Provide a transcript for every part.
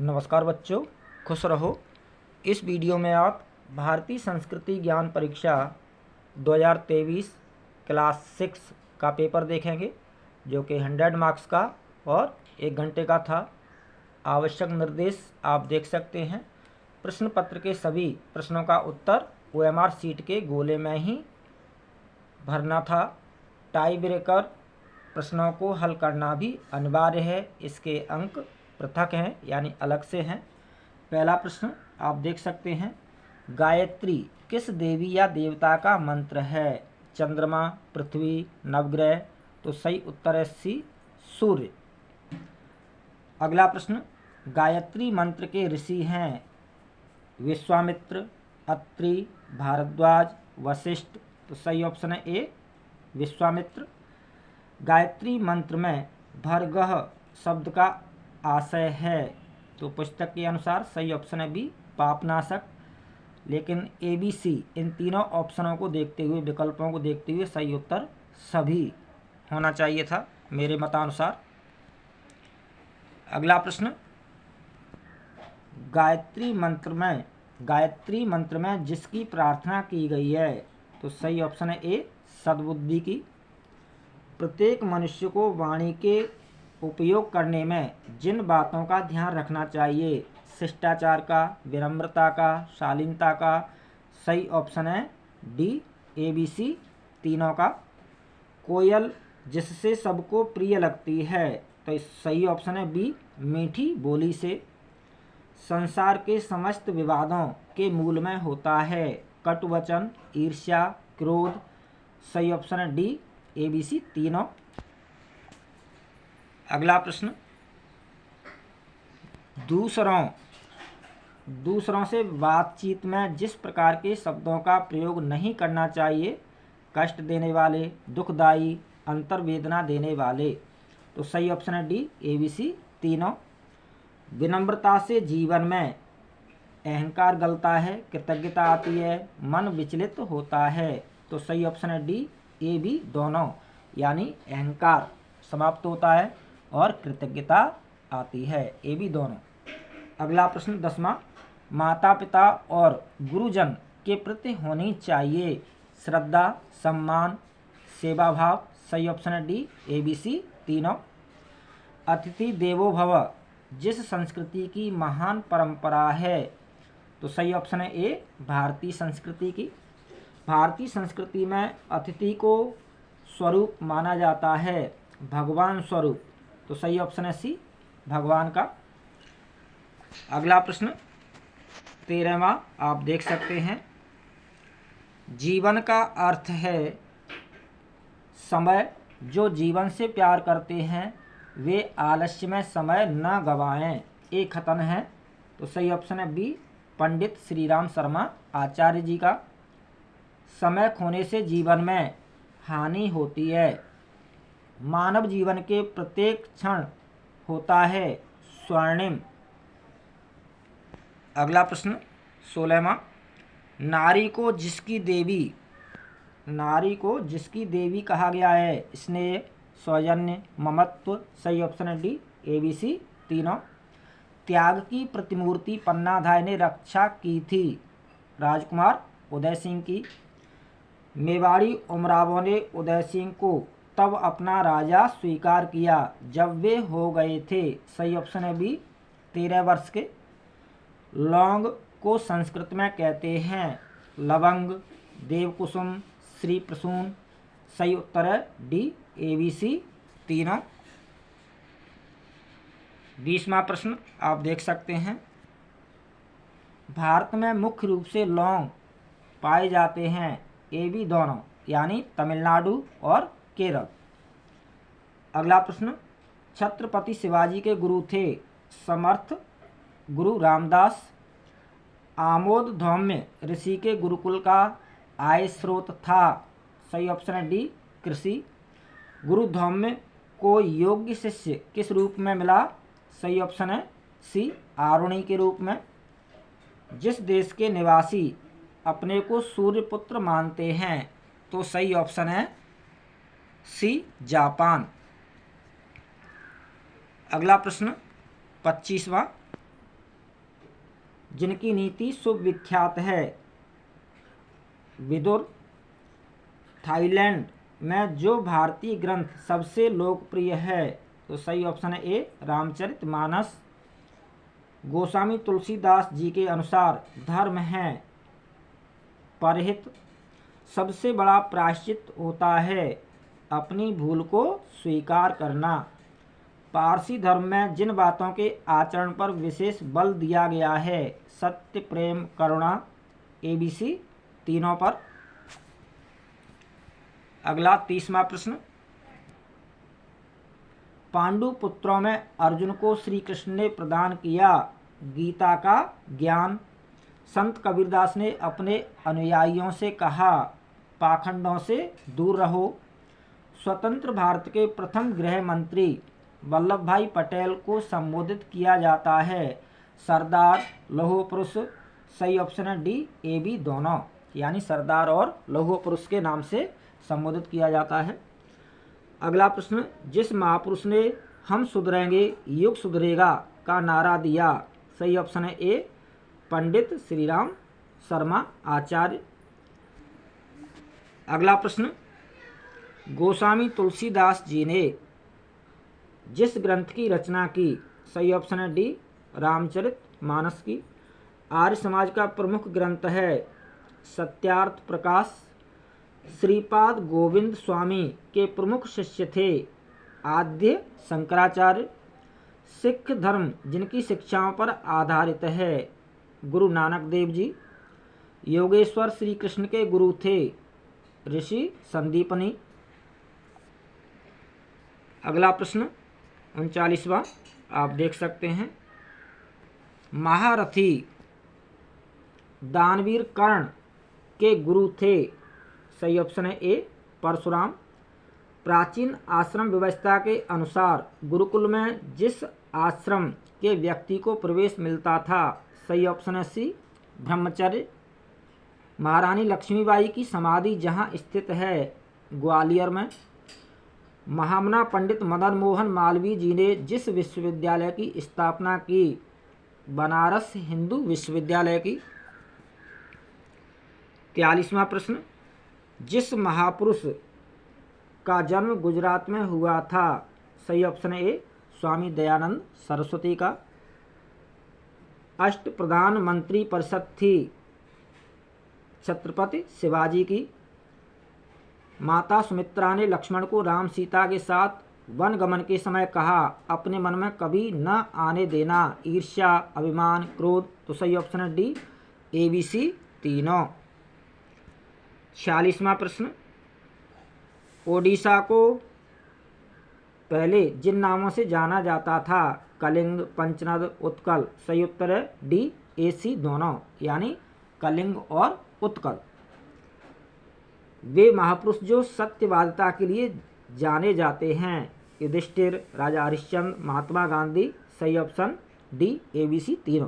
नमस्कार बच्चों, खुश रहो। इस वीडियो में आप भारतीय संस्कृति ज्ञान परीक्षा 2023 क्लास 6 का पेपर देखेंगे, जो कि 100 मार्क्स का और 1 घंटे का था। आवश्यक निर्देश आप देख सकते हैं। प्रश्न पत्र के सभी प्रश्नों का उत्तर OMR सीट के गोले में ही भरना था। टाई ब्रेकर प्रश्नों को हल करना भी अनिवार्य है। इसके अंक पृथक हैं, यानी अलग से हैं। पहला प्रश्न आप देख सकते हैं, गायत्री किस देवी या देवता का मंत्र है? चंद्रमा, पृथ्वी, नवग्रह? तो सही उत्तर है सी, सूर्य। अगला प्रश्न, गायत्री मंत्र के ऋषि हैं विश्वामित्र, अत्रि, भारद्वाज, वशिष्ठ? तो सही ऑप्शन है ए, विश्वामित्र। गायत्री मंत्र में भर्गः शब्द का आशय है? तो पुस्तक के अनुसार सही ऑप्शन है बी, पापनाशक। लेकिन ए बी सी इन तीनों ऑप्शनों को देखते हुए, विकल्पों को देखते हुए सही उत्तर सभी होना चाहिए था मेरे मतानुसार। अगला प्रश्न, गायत्री मंत्र में जिसकी प्रार्थना की गई है? तो सही ऑप्शन है ए, सद्बुद्धि की। प्रत्येक मनुष्य को वाणी के उपयोग करने में जिन बातों का ध्यान रखना चाहिए? शिष्टाचार का, विनम्रता का, शालीनता का? सही ऑप्शन है डी, ए बी सी तीनों का। कोयल जिससे सबको प्रिय लगती है? तो सही ऑप्शन है बी, मीठी बोली से। संसार के समस्त विवादों के मूल में होता है कटु वचन, ईर्ष्या, क्रोध? सही ऑप्शन है डी, ए बी सी तीनों। अगला प्रश्न, दूसरों से बातचीत में जिस प्रकार के शब्दों का प्रयोग नहीं करना चाहिए? कष्ट देने वाले, दुखदायी, अंतर्वेदना देने वाले? तो सही ऑप्शन है डी, ए बी सी तीनों। विनम्रता से जीवन में अहंकार गलता है, कृतज्ञता आती है, मन विचलित होता है? तो सही ऑप्शन है डी, ए बी दोनों, यानी अहंकार समाप्त होता है और कृतज्ञता आती है, ए बी दोनों। अगला प्रश्न 10वां, माता पिता और गुरुजन के प्रति होनी चाहिए श्रद्धा, सम्मान, सेवा भाव? सही ऑप्शन है डी, ए बी सी तीनों। अतिथि देवो भव जिस संस्कृति की महान परंपरा है? तो सही ऑप्शन है ए, भारतीय संस्कृति की। भारतीय संस्कृति में अतिथि को स्वरूप माना जाता है, भगवान स्वरूप? तो सही ऑप्शन है सी, भगवान का। अगला प्रश्न 13वां आप देख सकते हैं, जीवन का अर्थ है समय। जो जीवन से प्यार करते हैं वे आलस्य में समय न गवाएं, ये कथन है। तो सही ऑप्शन है बी, पंडित श्री राम शर्मा आचार्य जी का। समय खोने से जीवन में हानि होती है, मानव जीवन के प्रत्येक क्षण होता है स्वर्णिम। अगला प्रश्न 16वां, नारी को जिसकी देवी कहा गया है? स्नेह, सौजन्य, ममत्व? सही ऑप्शन है डी, ए बी सी तीनों। त्याग की प्रतिमूर्ति पन्नाधाय ने रक्षा की थी? राजकुमार उदय सिंह की। मेवाड़ी उमरावों ने उदय सिंह को तब अपना राजा स्वीकार किया जब वे हो गए थे? सही ऑप्शन है बी, 13 वर्ष के। लौंग को संस्कृत में कहते हैं लवंग, देवकुसुम, श्री प्रसून? सही उत्तर है डी, ए बी सी तीनों। 20वां प्रश्न आप देख सकते हैं, भारत में मुख्य रूप से लौंग पाए जाते हैं? ए बी दोनों, यानी तमिलनाडु और केरल। अगला प्रश्न, छत्रपति शिवाजी के गुरु थे? समर्थ, गुरु रामदास? आमोद धौम्य ऋषि के गुरुकुल का आय स्रोत था? सही ऑप्शन है डी, कृषि। गुरु धौम्य को योग्य शिष्य किस रूप में मिला? सही ऑप्शन है सी, आरुणि के रूप में। जिस देश के निवासी अपने को सूर्यपुत्र मानते हैं? तो सही ऑप्शन है सी, जापान। अगला प्रश्न 25वां, जिनकी नीति सुविख्यात है। विदुर। थाईलैंड में जो भारतीय ग्रंथ सबसे लोकप्रिय है, तो सही ऑप्शन है ए रामचरितमानस। गोस्वामी तुलसीदास जी के अनुसार धर्म है परहित। सबसे बड़ा प्रायश्चित होता है अपनी भूल को स्वीकार करना। पारसी धर्म में जिन बातों के आचरण पर विशेष बल दिया गया है, सत्य, प्रेम, करुणा, ABC तीनों पर। अगला 30वां प्रश्न। पांडु पुत्रों में अर्जुन को श्री कृष्ण ने प्रदान किया गीता का ज्ञान। संत कबीरदास ने अपने अनुयायियों से कहा, पाखंडों से दूर रहो। स्वतंत्र भारत के प्रथम गृह मंत्री वल्लभ भाई पटेल को संबोधित किया जाता है सरदार, लौह पुरुष। सही ऑप्शन है डी AB दोनों, यानी सरदार और लौह पुरुष के नाम से संबोधित किया जाता है। अगला प्रश्न। जिस महापुरुष ने हम सुधरेंगे युग सुधरेगा का नारा दिया, सही ऑप्शन है ए पंडित श्रीराम शर्मा आचार्य। अगला प्रश्न। गोस्वामी तुलसीदास जी ने जिस ग्रंथ की रचना की, सही ऑप्शन है डी रामचरितमानस की। आर्य समाज का प्रमुख ग्रंथ है सत्यार्थ प्रकाश। श्रीपाद गोविंद स्वामी के प्रमुख शिष्य थे आद्य शंकराचार्य। सिख धर्म जिनकी शिक्षाओं पर आधारित है गुरु नानक देव जी। योगेश्वर श्री कृष्ण के गुरु थे ऋषि संदीपनी। अगला प्रश्न 39वां आप देख सकते हैं। महारथी दानवीर कर्ण के गुरु थे, सही ऑप्शन है ए परशुराम। प्राचीन आश्रम व्यवस्था के अनुसार गुरुकुल में जिस आश्रम के व्यक्ति को प्रवेश मिलता था, सही ऑप्शन है सी ब्रह्मचर्य। महारानी लक्ष्मीबाई की समाधि जहां स्थित है ग्वालियर में। महामना पंडित मदन मोहन मालवीय जी ने जिस विश्वविद्यालय की स्थापना की, बनारस हिंदू विश्वविद्यालय की। 43वां प्रश्न। जिस महापुरुष का जन्म गुजरात में हुआ था, सही ऑप्शन है ए स्वामी दयानंद सरस्वती का। अष्ट प्रधान मंत्री परिषद थी छत्रपति शिवाजी की। माता सुमित्रा ने लक्ष्मण को राम सीता के साथ वन गमन के समय कहा, अपने मन में कभी न आने देना ईर्ष्या, अभिमान, क्रोध। तो सही ऑप्शन है डी ABC तीनों। 46वां प्रश्न। ओडिशा को पहले जिन नामों से जाना जाता था, कलिंग, पंचनद, उत्कल। सही उत्तर है डी AC दोनों, यानी कलिंग और उत्कल। वे महापुरुष जो सत्यवादिता के लिए जाने जाते हैं, युधिष्ठिर, राजा हरिश्चंद्र, महात्मा गांधी। सही ऑप्शन डी ABC तीनों।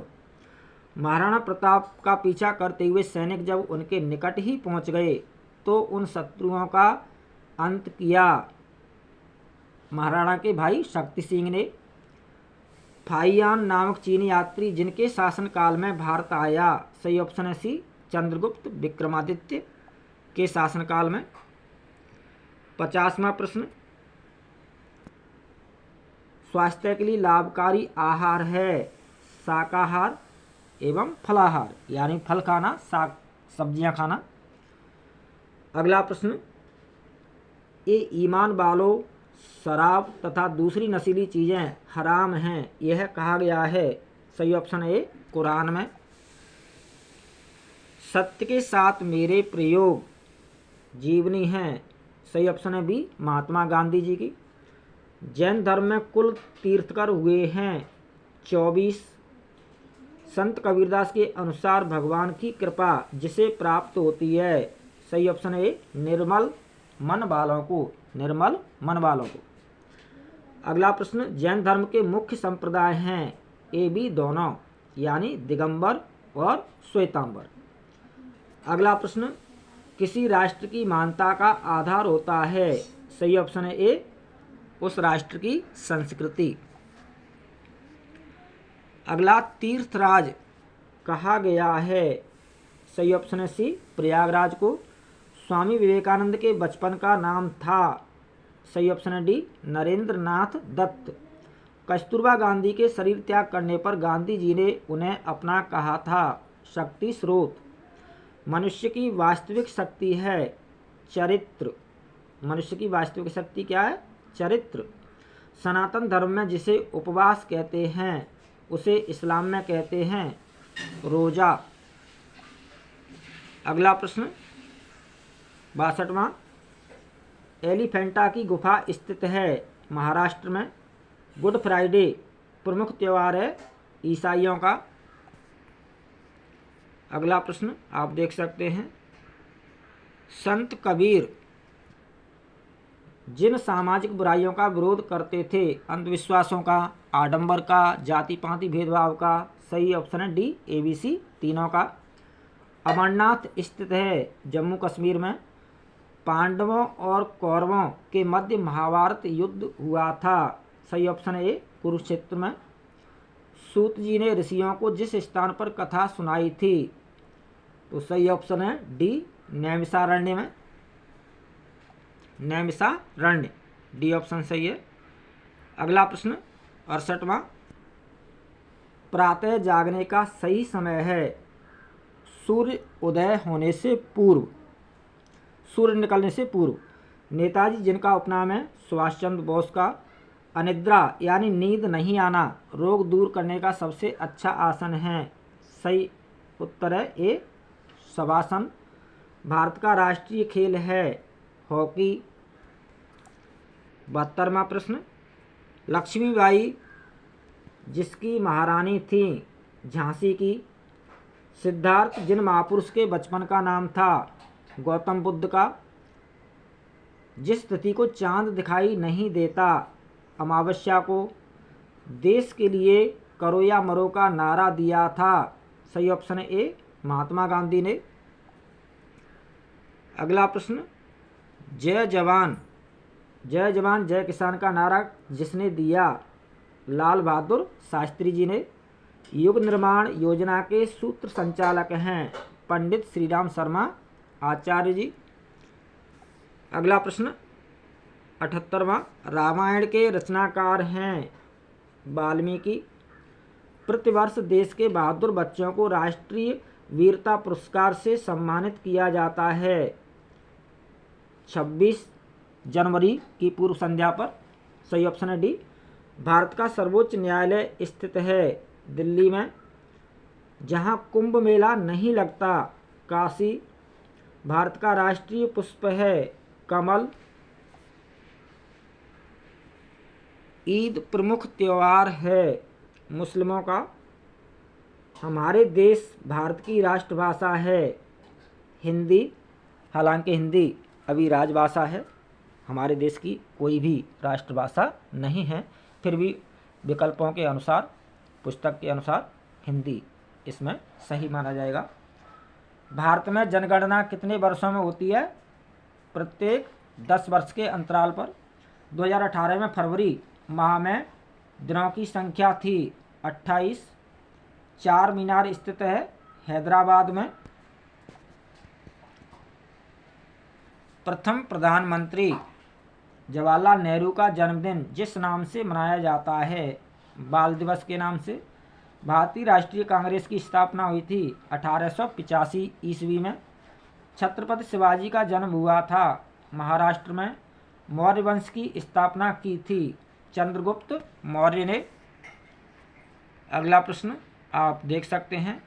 महाराणा प्रताप का पीछा करते हुए सैनिक जब उनके निकट ही पहुंच गए तो उन शत्रुओं का अंत किया महाराणा के भाई शक्ति सिंह ने। फाइयान नामक चीनी यात्री जिनके शासनकाल में भारत आया, सही ऑप्शन है सी चंद्रगुप्त विक्रमादित्य के शासनकाल में। 50वां प्रश्न। स्वास्थ्य के लिए लाभकारी आहार है शाकाहार एवं फलाहार, यानी फल खाना, साग सब्जियां खाना। अगला प्रश्न। ये ईमान वालों शराब तथा दूसरी नशीली चीज़ें हराम हैं, यह कहा गया है। सही ऑप्शन है ए कुरान में। सत्य के साथ मेरे प्रयोग जीवनी हैं, सही ऑप्शन है बी महात्मा गांधी जी की। जैन धर्म में कुल तीर्थकर हुए हैं 24। संत कबीरदास के अनुसार भगवान की कृपा जिसे प्राप्त होती है, सही ऑप्शन है निर्मल मन वालों को, निर्मल मन वालों को। अगला प्रश्न। जैन धर्म के मुख्य संप्रदाय हैं AB दोनों, यानी दिगंबर और श्वेतांबर। अगला प्रश्न। किसी राष्ट्र की महानता का आधार होता है, सही ऑप्शन है ए उस राष्ट्र की संस्कृति। अगला। तीर्थराज कहा गया है? सही ऑप्शन है सी, प्रयागराज को। स्वामी विवेकानंद के बचपन का नाम था? सही ऑप्शन है डी, नरेंद्र नाथ दत्त। कस्तूरबा गांधी के शरीर त्याग करने पर गांधी जी ने उन्हें अपना कहा था? शक्ति स्रोत। मनुष्य की वास्तविक शक्ति है चरित्र। मनुष्य की वास्तविक शक्ति क्या है? चरित्र। सनातन धर्म में जिसे उपवास कहते हैं उसे इस्लाम में कहते हैं रोजा। अगला प्रश्न 62वां। एलिफेंटा की गुफा स्थित है महाराष्ट्र में। गुड फ्राइडे प्रमुख त्यौहार है ईसाइयों का। अगला प्रश्न आप देख सकते हैं, संत कबीर जिन सामाजिक बुराइयों का विरोध करते थे, अंधविश्वासों का, आडंबर का, जाति पाति भेदभाव का, सही ऑप्शन है डी, ABC तीनों का। अमरनाथ स्थित है जम्मू कश्मीर में। पांडवों और कौरवों के मध्य महाभारत युद्ध हुआ था? सही ऑप्शन है ए, कुरुक्षेत्र में। सूत जी ने ऋषियों को जिस स्थान पर कथा सुनाई थी, तो सही ऑप्शन है डी, नैमिषारण्य में। नैमिषारण्य, डी ऑप्शन सही है। अगला प्रश्न 68वां। प्रातः जागने का सही समय है सूर्य उदय होने से पूर्व, सूर्य निकलने से पूर्व। नेताजी जिनका उपनाम है सुभाष चंद्र बोस का, अनिद्रा यानी नींद नहीं आना रोग दूर करने का सबसे अच्छा आसन है? सही उत्तर है ए, शवासन। भारत का राष्ट्रीय खेल है हॉकी। 72वां प्रश्न। लक्ष्मीबाई जिसकी महारानी थी झांसी की। सिद्धार्थ जिन महापुरुष के बचपन का नाम था गौतम बुद्ध का। जिस तिथि को चांद दिखाई नहीं देता अमावस्या को। देश के लिए करो या मरो का नारा दिया था? सही ऑप्शन है ए, महात्मा गांधी ने। अगला प्रश्न, जय जवान जय किसान का नारा जिसने दिया? लाल बहादुर शास्त्री जी ने। युग निर्माण योजना के सूत्र संचालक हैं पंडित श्री राम शर्मा आचार्य जी। अगला प्रश्न 78वां। रामायण के रचनाकार हैं वाल्मीकि। प्रतिवर्ष देश के बहादुर बच्चों को राष्ट्रीय वीरता पुरस्कार से सम्मानित किया जाता है 26 जनवरी की पूर्व संध्या पर। सही ऑप्शन है डी। भारत का सर्वोच्च न्यायालय स्थित है दिल्ली में। जहां कुंभ मेला नहीं लगता काशी। भारत का राष्ट्रीय पुष्प है कमल। ईद प्रमुख त्यौहार है मुस्लिमों का। हमारे देश भारत की राष्ट्रभाषा है हिंदी। हालांकि हिंदी अभी राजभाषा है, हमारे देश की कोई भी राष्ट्रभाषा नहीं है, फिर भी विकल्पों के अनुसार, पुस्तक के अनुसार हिंदी इसमें सही माना जाएगा। भारत में जनगणना कितने वर्षों में होती है? प्रत्येक 10 वर्ष के अंतराल पर। 2018 में फरवरी माह में दिनों की संख्या थी 28। चार मीनार स्थित है हैदराबाद में। प्रथम प्रधानमंत्री जवाहरलाल नेहरू का जन्मदिन जिस नाम से मनाया जाता है? बाल दिवस के नाम से। भारतीय राष्ट्रीय कांग्रेस की स्थापना हुई थी 1885 ईस्वी में। छत्रपति शिवाजी का जन्म हुआ था महाराष्ट्र में। मौर्य वंश की स्थापना की थी चंद्रगुप्त मौर्य ने। अगला प्रश्न आप देख सकते हैं,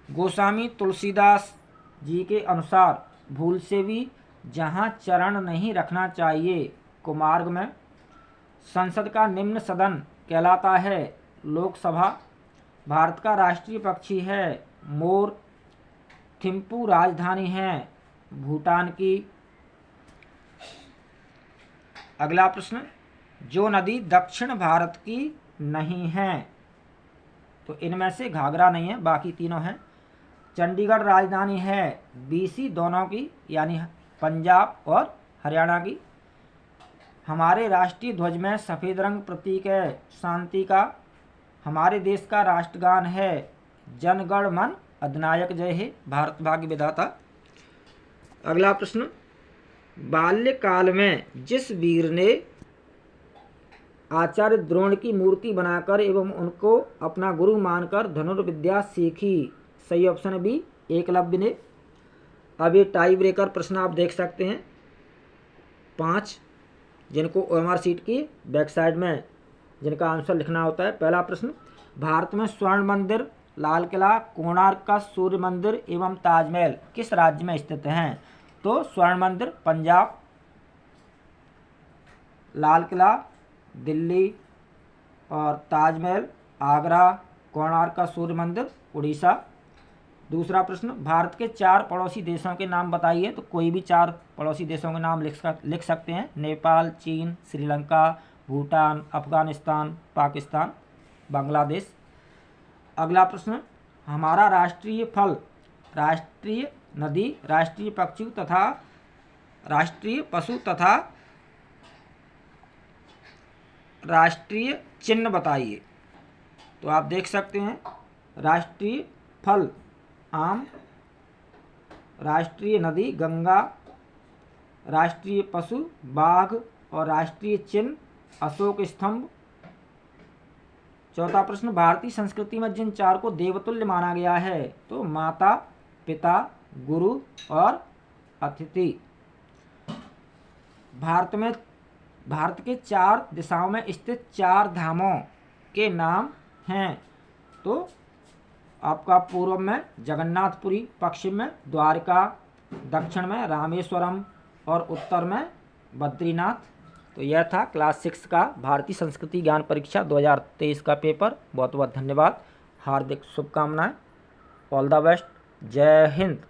गोस्वामी तुलसीदास जी के अनुसार भूल से भी जहाँ चरण नहीं रखना चाहिए कुमार्ग में। संसद का निम्न सदन कहलाता है लोकसभा। भारत का राष्ट्रीय पक्षी है मोर। थिम्पू राजधानी है भूटान की। अगला प्रश्न, जो नदी दक्षिण भारत की नहीं है, तो इनमें से घाघरा नहीं है, बाकी तीनों हैं। चंडीगढ़ राजधानी है BC दोनों की, यानी पंजाब और हरियाणा की। हमारे राष्ट्रीय ध्वज में सफ़ेद रंग प्रतीक है शांति का। हमारे देश का राष्ट्रगान है जनगण मन अधिनायक जय हे, भारत भाग्य विधाता। अगला प्रश्न, बाल्यकाल में जिस वीर ने आचार्य द्रोण की मूर्ति बनाकर एवं उनको अपना गुरु मानकर धनुर्विद्या सीखी, सही ऑप्शन है बी, एकलव्य ने। अब ये टाई ब्रेकर प्रश्न आप देख सकते हैं 5, जिनको OMR सीट की बैक साइड में जिनका आंसर लिखना होता है। पहला प्रश्न, भारत में स्वर्ण मंदिर, लाल किला, कोणार्क का सूर्य मंदिर एवं ताजमहल किस राज्य में स्थित हैं? तो स्वर्ण मंदिर पंजाब, लाल किला दिल्ली और ताजमहल आगरा, कोणार्क का सूर्य मंदिर उड़ीसा। दूसरा प्रश्न, भारत के 4 पड़ोसी देशों के नाम बताइए। तो कोई भी 4 पड़ोसी देशों के नाम लिख सकते हैं, नेपाल, चीन, श्रीलंका, भूटान, अफगानिस्तान, पाकिस्तान, बांग्लादेश। अगला प्रश्न, हमारा राष्ट्रीय फल, राष्ट्रीय नदी, राष्ट्रीय पक्षी तथा राष्ट्रीय पशु तथा राष्ट्रीय चिन्ह बताइए। तो आप देख सकते हैं राष्ट्रीय फल आम, राष्ट्रीय नदी गंगा, राष्ट्रीय पशु बाघ और राष्ट्रीय चिन्ह अशोक स्तंभ। चौथा प्रश्न, भारतीय संस्कृति में जिन 4 को देवतुल्य माना गया है, तो माता, पिता, गुरु और अतिथि। भारत के 4 दिशाओं में स्थित 4 धामों के नाम हैं। तो आपका पूर्व में जगन्नाथपुरी, पश्चिम में द्वारका, दक्षिण में रामेश्वरम और उत्तर में बद्रीनाथ। तो यह था क्लास 6 का भारतीय संस्कृति ज्ञान परीक्षा 2023 का पेपर। बहुत बहुत धन्यवाद, हार्दिक शुभकामनाएं, ऑल द बेस्ट, जय हिंद।